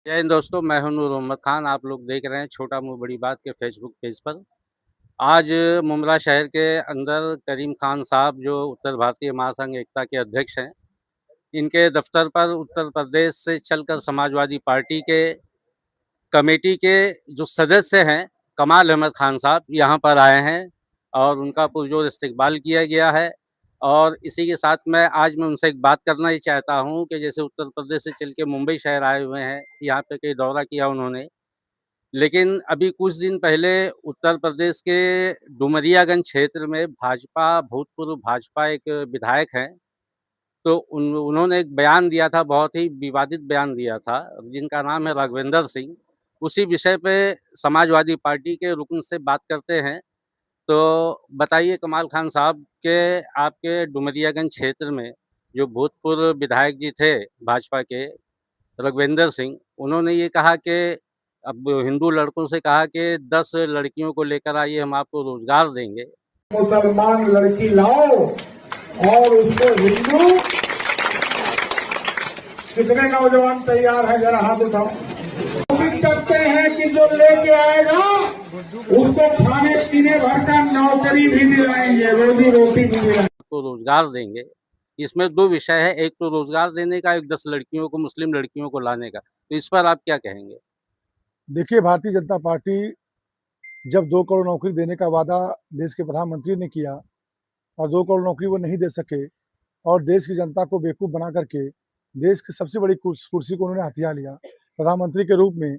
जय हिंद दोस्तों, मैं हूं नूर मोहम्मद खान। आप लोग देख रहे हैं छोटा मुंह बड़ी बात के फेसबुक पेज पर। आज मुमरा शहर के अंदर करीम खान साहब जो उत्तर भारतीय महासंघ एकता के अध्यक्ष हैं, इनके दफ्तर पर उत्तर प्रदेश से चलकर समाजवादी पार्टी के कमेटी के जो सदस्य हैं कमाल अहमद खान साहब यहाँ पर आए हैं और उनका पुरजोर इस्तकबाल किया गया है। और इसी के साथ में आज मैं उनसे एक बात करना ही चाहता हूँ कि जैसे उत्तर प्रदेश से चल के मुंबई शहर आए हुए हैं, यहाँ पे कई दौरा किया उन्होंने, लेकिन अभी कुछ दिन पहले उत्तर प्रदेश के डुमरियागंज क्षेत्र में भाजपा भूतपूर्व भाजपा एक विधायक हैं, तो उन्होंने एक बयान दिया था, बहुत ही विवादित बयान दिया था, जिनका नाम है राघवेंद्र सिंह। उसी विषय पे समाजवादी पार्टी के रुकन से बात करते हैं। तो बताइए कमाल खान साहब के आपके डुमरियागंज क्षेत्र में जो भूतपूर्व विधायक जी थे भाजपा के रघुवेंद्र सिंह, उन्होंने ये कहा कि अब हिंदू लड़कों से कहा कि 10 लड़कियों को लेकर आइए, हम आपको रोजगार देंगे। मुसलमान लड़की लाओ और उसको हिंदू। कितने नौजवान तैयार है, जरा हाथ उठाओ। कोशिश करते हैं कि जो लेके आएगा उसको खाने पीने भर का नौकरी भी दिलाएंगे, रोजी रोटी भी दिलाएंगे, आपको रोजगार देंगे। इसमें दो विषय है, एक तो रोजगार देने का, एक 10 लड़कियों को, मुस्लिम लड़कियों को लाने का। तो इस पर आप क्या कहेंगे? देखिए, भारतीय जनता पार्टी जब 2 करोड़ नौकरी देने का वादा देश के प्रधानमंत्री ने किया और 2 करोड़ नौकरी वो नहीं दे सके और देश की जनता को बेवकूफ़ बना करके देश की सबसे बड़ी कुर्सी को उन्होंने हथिया लिया प्रधानमंत्री के रूप में।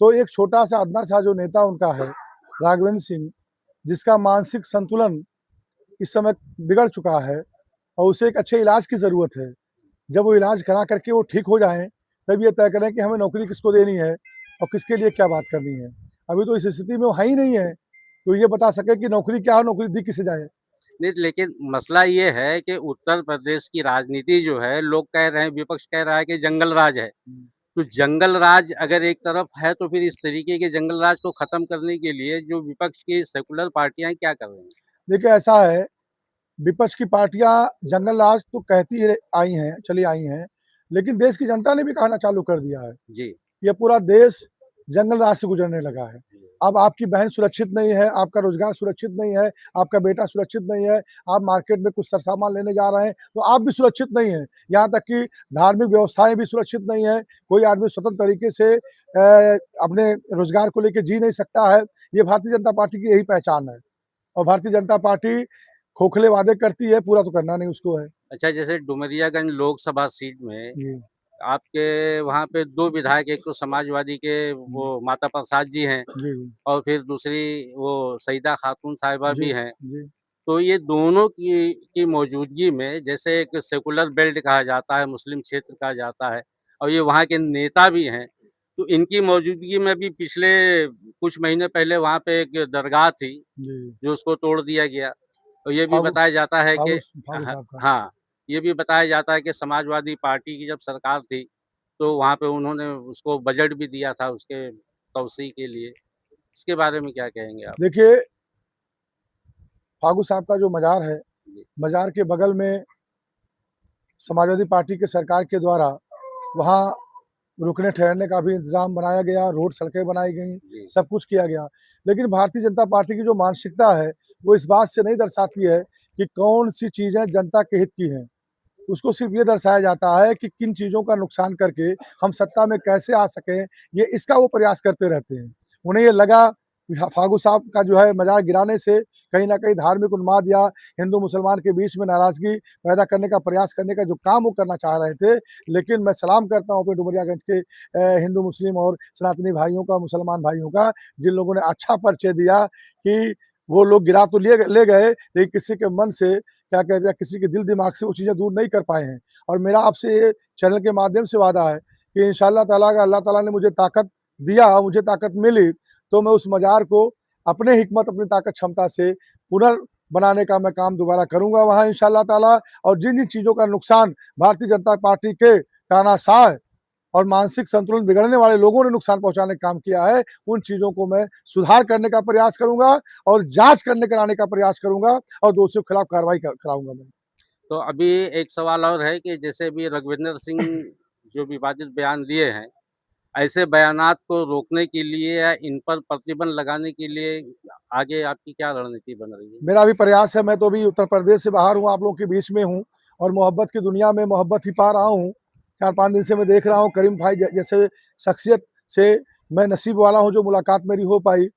तो एक छोटा-सा अदना-सा जो नेता उनका है, राघवेंद्र सिंह, जिसका मानसिक संतुलन इस समय बिगड़ चुका है और उसे एक अच्छे इलाज की ज़रूरत है। जब वो इलाज करा करके वो ठीक हो जाएँ, तब ये तय करें कि हमें नौकरी किसको देनी है और किसके लिए क्या बात करनी है। अभी तो इस स्थिति में वो है ही नहीं है, तो ये बता सके कि नौकरी क्या है, नौकरी दी किसे जाए। नहीं, लेकिन मसला ये है कि उत्तर प्रदेश की राजनीति जो है, लोग कह रहे हैं, विपक्ष कह रहा है कि जंगल राज है। तो जंगल राज अगर एक तरफ है, तो फिर इस तरीके के जंगल राज को खत्म करने के लिए जो विपक्ष की सेकुलर पार्टियां क्या कर रही हैं? देखिए, ऐसा है, विपक्ष की पार्टियाँ जंगल राज तो कहती है आई हैं, चली आई हैं, लेकिन देश की जनता ने भी कहना चालू कर दिया है। जी। ये पूरा देश जंगल राज से गुजरने लगा है। अब आपकी बहन सुरक्षित नहीं है, आपका रोज़गार सुरक्षित नहीं है, आपका बेटा सुरक्षित नहीं है, आप मार्केट में कुछ सरसामान लेने जा रहे हैं, तो आप भी सुरक्षित नहीं हैं। यहाँ तक कि धार्मिक व्यवस्थाएँ भी सुरक्षित नहीं है, कोई आदमी स्वतंत्र तरीके से अपने रोज़गार को लेके जी नहीं सकता है। ये भारतीय जनता पार्टी की यही पहचान है और भारतीय जनता पार्टी खोखले वादे करती है, पूरा तो करना नहीं उसको है। अच्छा, जैसे डुमरियागंज लोकसभा सीट में जी, आपके वहाँ पे 2 विधायक, एक तो समाजवादी के वो जी, माता प्रसाद जी हैं जी, और फिर दूसरी वो सईदा खातून साहिबा जी, भी हैं। जी। तो ये दोनों की मौजूदगी में, जैसे एक सेकुलर बेल्ट कहा जाता है, मुस्लिम क्षेत्र कहा जाता है, और ये वहाँ के नेता भी हैं, तो इनकी मौजूदगी में भी पिछले कुछ महीने पहले वहाँ पे एक दरगाह थी, जी, जो उसको तोड़ दिया गया। और ये भी फागू बताया जाता है कि फागू ह साहब का। हाँ, ये भी बताया जाता है कि समाजवादी पार्टी की जब सरकार थी, तो वहाँ पे उन्होंने उसको बजट भी दिया था उसके तौसीह के लिए। इसके बारे में क्या कहेंगे आप? देखिए, फागू साहब का जो मज़ार है, जी, मज़ार के बगल में समाजवादी पार्टी के सरकार के द्वारा वहाँ रुकने ठहरने का भी इंतज़ाम बनाया गया, रोड सड़कें बनाई गईं, जी, सब कुछ किया गया। लेकिन भारतीय जनता पार्टी की जो मानसिकता है, वो इस बात से नहीं दर्शाती है कि कौन-सी चीज़ें जनता के हित की हैं। उसको सिर्फ़ ये दर्शाया जाता है कि किन चीज़ों का नुकसान करके हम सत्ता में कैसे आ सकें, ये इसका वो प्रयास करते रहते हैं। उन्हें ये लगा फागू साहब का जो है मज़ार गिराने से कहीं न कहीं धार्मिक उन्माद या हिंदू-मुसलमान के बीच में नाराज़गी पैदा करने का प्रयास करने का जो काम वो करना चाह रहे थे, लेकिन मैं सलाम करता हूँ अपने डुमरियागंज के हिंदू, मुस्लिम और सनातनी भाइयों का, मुसलमान भाइयों का, जिन लोगों ने अच्छा परिचय दिया कि वो लोग गिरा तो ले गए, लेकिन किसी के मन से क्या कहते हैं, किसी के दिल-दिमाग से वो चीज़ें दूर नहीं कर पाए हैं। और मेरा आपसे ये चैनल के माध्यम से वादा है कि इंशाअल्लाह ताला अगर अल्लाह ताला ने मुझे ताकत दिया और मुझे ताकत मिली, तो मैं उस मज़ार को अपने हिकमत, अपनी ताकत क्षमता से पुनर्बनाने का मैं काम दोबारा करूँगा वहाँ इंशाअल्लाह ताला। और जिन-जिन चीज़ों का नुकसान भारतीय जनता पार्टी के तानाशाह और मानसिक संतुलन बिगड़ने वाले लोगों ने नुकसान पहुँचाने का काम किया है, उन चीज़ों को मैं सुधार करने का प्रयास करूँगा और जाँच कराने का प्रयास करूँगा और दोषियों के खिलाफ कार्रवाई कराऊँगा मैं। तो अभी एक सवाल और है कि जैसे अभी रघुविंदर सिंह जो विवादित बयान दिए हैं, ऐसे बयानात को रोकने के लिए या इन पर प्रतिबंध लगाने के लिए आगे आपकी क्या रणनीति बन रही है? मेरा भी प्रयास है, मैं तो अभी उत्तर प्रदेश से बाहर हूँ, आप लोगों के बीच में हूँ और मोहब्बत की दुनिया में मोहब्बत ही पा रहा हूँ। 4-5 दिन से मैं देख रहा हूँ करीम भाई जैसे शख्सियत से मैं नसीब वाला हूँ जो मुलाकात मेरी हो पाई।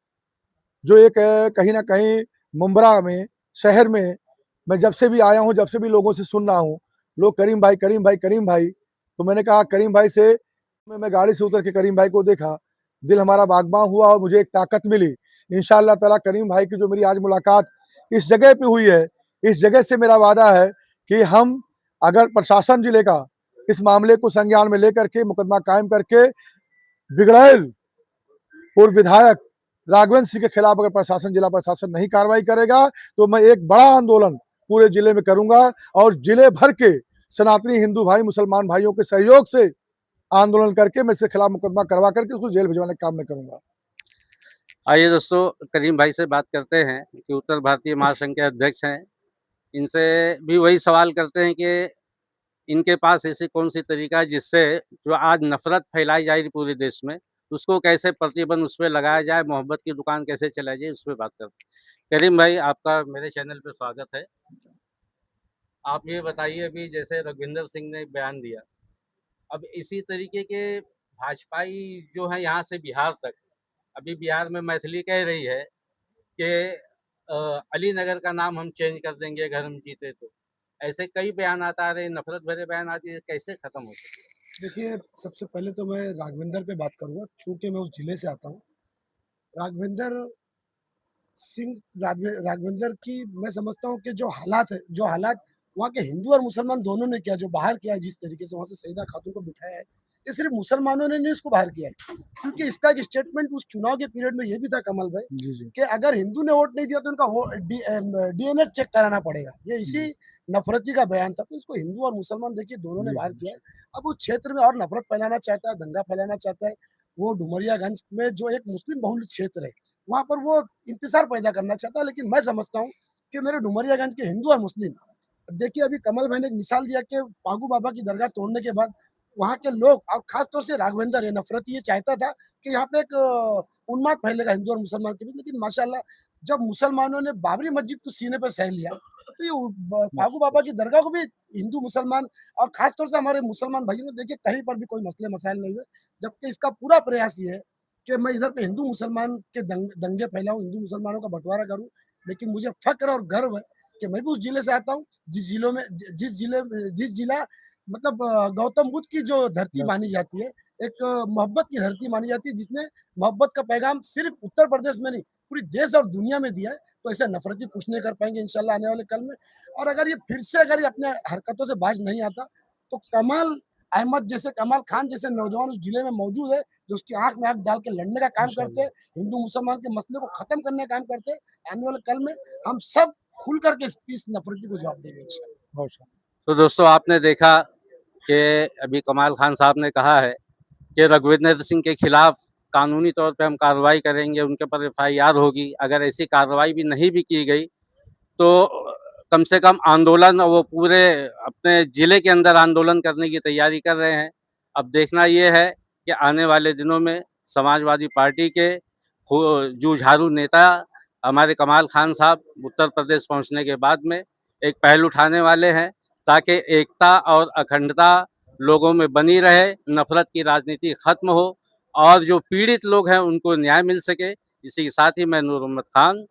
जो एक कहीं न कहीं मुंब्रा में, शहर में मैं जब से भी आया हूँ, जब से भी लोगों से सुन रहा हूँ, लोग करीम भाई, करीम भाई, करीम भाई। तो मैंने कहा करीम भाई से मैं गाड़ी से उतर के करीम भाई को देखा, दिल हमारा बाग़बान हुआ और मुझे एक ताकत मिली। इंशाअल्लाह ताला करीम भाई की जो मेरी आज मुलाकात इस जगह पे हुई है, इस जगह से मेरा वादा है कि हम अगर प्रशासन जिले का इस मामले को संज्ञान में लेकर के मुकदमा कायम करके बिगड़ैल पूर्व विधायक राघवेंद्र सिंह के खिलाफ अगर प्रशासन, जिला प्रशासन नहीं कार्रवाई करेगा तो मैं एक बड़ा आंदोलन पूरे जिले में करूंगा और जिले भर के सनातनी हिंदू भाई, मुसलमान भाइयों के सहयोग से आंदोलन करके मैं इसके खिलाफ मुकदमा करवा करके उसको जेल भिजवाने का काम मैं करूंगा। आइए दोस्तों, करीम भाई से बात करते हैं कि उत्तर भारतीय महासंघ के अध्यक्ष हैं। इनसे भी वही सवाल करते हैं कि इनके पास ऐसी कौन-सी तरीका है जिससे जो आज नफ़रत फैलाई जा रही पूरे देश में, उसको कैसे प्रतिबंध उस पे लगाया जाए, मोहब्बत की दुकान कैसे चलाई जाए, उस पे बात करते हैं। करीम भाई, आपका मेरे चैनल पे स्वागत है। आप ये बताइए, अभी जैसे रघविंदर सिंह ने एक बयान दिया, अब इसी तरीके के भाजपाई जो है यहाँ से बिहार तक, अभी बिहार में मैथिली कह रही है कि अलीनगर का नाम हम चेंज कर देंगे अगर हम जीते तो। ऐसे कई बयानात आ रहे हैं, नफ़रत भरे बयानात, ये कैसे ख़त्म हो सकते हैं? देखिए, सबसे पहले तो मैं राघवेंद्र पे बात करूँगा, चूँकि मैं उस ज़िले से आता हूँ। राघवेंद्र सिंह राघवेंद्र की मैं समझता हूँ कि जो हालात वहाँ के हिंदू और मुसलमान दोनों ने किया, जो बाहर किया है जिस तरीके से वहाँ से सईदा खातून को बिठाया है, ये सिर्फ़ मुसलमानों ने नहीं इसको बाहर किया है। क्योंकि इसका एक स्टेटमेंट उस चुनाव के पीरियड में ये भी था कमल भाई, जी, जी। कि अगर हिंदू ने वोट नहीं दिया तो उनका डीएनए चेक कराना पड़ेगा। ये इसी नफ़रती का बयान था। तो इसको हिंदू और मुसलमान देखिए दोनों ने जी, बाहर जी। किया है। अब उस क्षेत्र में और नफ़रत फैलाना चाहता है, दंगा फैलाना चाहता है। वो डुमरियागंज में जो एक मुस्लिम बहुल क्षेत्र है, वहाँ पर वो इंतज़ार पैदा करना चाहता है। लेकिन मैं समझता हूँ कि मेरे डुमरियागंज के हिंदू और मुस्लिम, देखिए अभी कमल भाई ने एक मिसाल दिया कि फागू बाबा की दरगाह तोड़ने के बाद वहाँ के लोग और ख़ास तौर से राघवेंद्र ये नफ़रती ये चाहता था कि यहाँ पे एक उन्माद फैलेगा हिंदू और मुसलमान के बीच। लेकिन माशाअल्लाह जब मुसलमानों ने बाबरी मस्जिद को सीने पर सह लिया, तो ये फागू बाबा की दरगाह को भी हिंदू मुसलमान और ख़ास तौर से हमारे मुसलमान भाइयों ने देखिए कहीं पर भी कोई मसले मसाइल नहीं हुए। जबकि इसका पूरा प्रयास ये है कि मैं इधर पे हिंदू मुसलमान के दंगे फैलाऊँ, हिंदू मुसलमानों का बँटवारा करूँ। लेकिन मुझे फ़क्र और गर्व है कि मैं भी उस ज़िले से आता हूँ, जिस ज़िला मतलब गौतम बुद्ध की जो धरती मानी जाती है, एक मोहब्बत की धरती मानी जाती है, जिसने मोहब्बत का पैगाम सिर्फ़ उत्तर प्रदेश में नहीं, पूरी देश और दुनिया में दिया है। तो ऐसे नफ़रती कुछ नहीं कर पाएँगे इंशाअल्लाह आने वाले कल में। और अगर ये फिर से अगर ये अपने हरकतों से बाज नहीं आता, तो कमाल खान जैसे नौजवान उस ज़िले में मौजूद है, जो उसकी आँख में आँख डाल के लड़ने का काम करते हैं, हिंदू-मुसलमान के मसले को ख़त्म करने का काम करते हैं। आने वाले कल में हम सब खुल कर के इस नफ़रती को जवाब देंगे इंशाअल्लाह। बहुत शुक्रिया। तो दोस्तों, आपने देखा कि अभी कमाल खान साहब ने कहा है कि रघुवीर सिंह के खिलाफ कानूनी तौर पे हम कार्रवाई करेंगे, उनके ऊपर एफआईआर होगी। अगर ऐसी कार्रवाई भी नहीं भी की गई तो कम से कम आंदोलन, वो पूरे अपने ज़िले के अंदर आंदोलन करने की तैयारी कर रहे हैं। अब देखना ये है कि आने वाले दिनों में समाजवादी पार्टी के जुझारू नेता हमारे कमाल खान साहब उत्तर प्रदेश पहुंचने के बाद में एक पहल उठाने वाले हैं, ताकि एकता और अखंडता लोगों में बनी रहे, नफ़रत की राजनीति ख़त्म हो और जो पीड़ित लोग हैं उनको न्याय मिल सके। इसी के साथ ही मैं नूर मोहम्मद खान